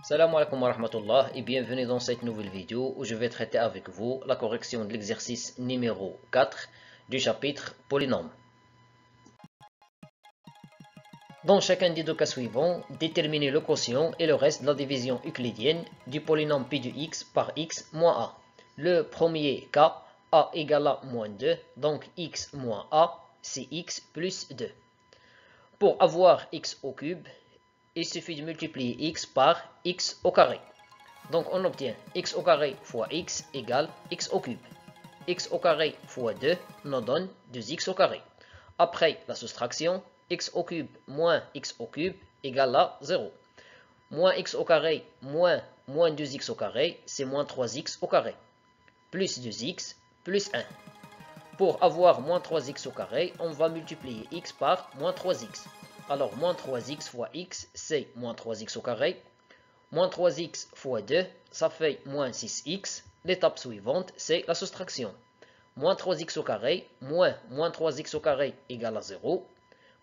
Salam alaikum wa rahmatullah et bienvenue dans cette nouvelle vidéo où je vais traiter avec vous la correction de l'exercice numéro 4 du chapitre polynôme. Dans chacun des deux cas suivants, déterminez le quotient et le reste de la division euclidienne du polynôme p de x par x moins a. Le premier cas, a égale à moins 2, donc x moins a, c'est x plus 2. Pour avoir x au cube, il suffit de multiplier x par x au carré. Donc on obtient x au carré fois x égale x au cube. X au carré fois 2 nous donne 2x au carré. Après la soustraction, x au cube moins x au cube égale à 0. Moins x au carré moins 2x au carré, c'est moins 3x au carré. Plus 2x plus 1. Pour avoir moins 3x au carré, on va multiplier x par moins 3x. Alors, moins 3x fois x, c'est moins 3x au carré. Moins 3x fois 2, ça fait moins 6x. L'étape suivante, c'est la soustraction. Moins 3x au carré, moins 3x au carré égale à 0.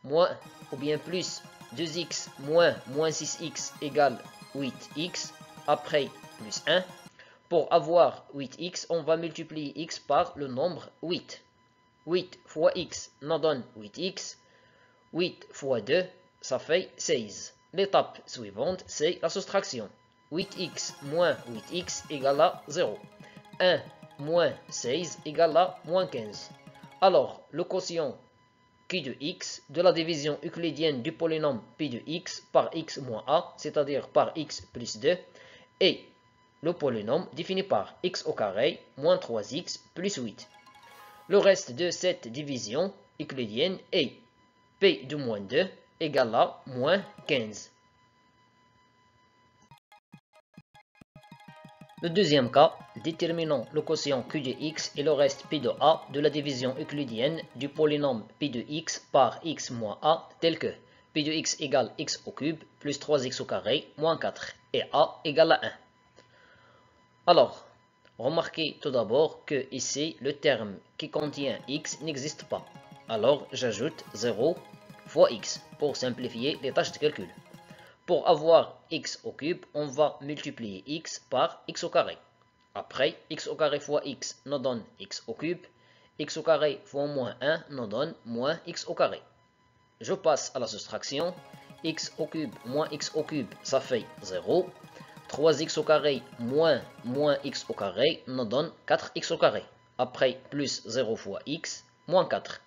Moins, ou bien plus, 2x moins 6x égale 8x. Après, plus 1. Pour avoir 8x, on va multiplier x par le nombre 8. 8 fois x nous donne 8x. 8 fois 2, ça fait 16. L'étape suivante, c'est la soustraction. 8x moins 8x égale à 0. 1 moins 16 égale à moins 15. Alors, le quotient q de x de la division euclidienne du polynôme p de x par x moins a, c'est-à-dire par x plus 2, est le polynôme défini par x au carré moins 3x plus 8. Le reste de cette division euclidienne est p de moins 2 égale à moins 15. Le deuxième cas, déterminons le quotient q de x et le reste p de a de la division euclidienne du polynôme p de x par x moins a tel que p de x égale x au cube plus 3x au carré moins 4 et a égale à 1. Alors, remarquez tout d'abord que ici le terme qui contient x n'existe pas. Alors j'ajoute 0 fois x pour simplifier les tâches de calcul. Pour avoir x au cube, on va multiplier x par x au carré. Après, x au carré fois x nous donne x au cube. X au carré fois moins 1 nous donne moins x au carré. Je passe à la soustraction. X au cube moins x au cube, ça fait 0. 3x au carré moins x au carré nous donne 4x au carré. Après, plus 0 fois x, moins 4.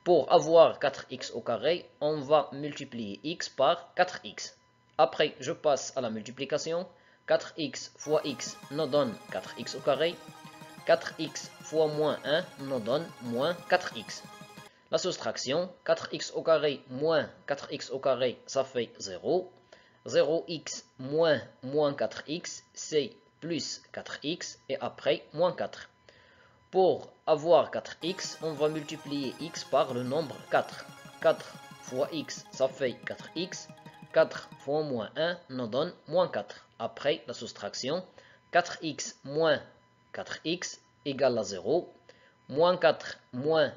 Pour avoir 4x au carré, on va multiplier x par 4x. Après, je passe à la multiplication. 4x fois x nous donne 4x au carré. 4x fois moins 1 nous donne moins 4x. La soustraction, 4x au carré moins 4x au carré, ça fait 0. 0x moins 4x, c'est plus 4x et après moins 4. Pour avoir 4x, on va multiplier x par le nombre 4. 4 fois x, ça fait 4x. 4 fois moins 1 nous donne moins 4. Après la soustraction, 4x moins 4x égale à 0. Moins 4 moins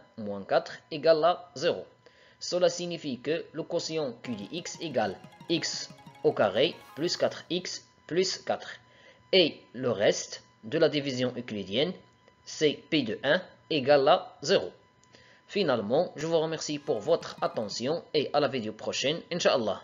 4 égale à 0. Cela signifie que le quotient q de x égale x au carré plus 4x plus 4. Et le reste de la division euclidienne, c'est p de 1 égale à 0. Finalement, je vous remercie pour votre attention et à la vidéo prochaine, Inch'Allah.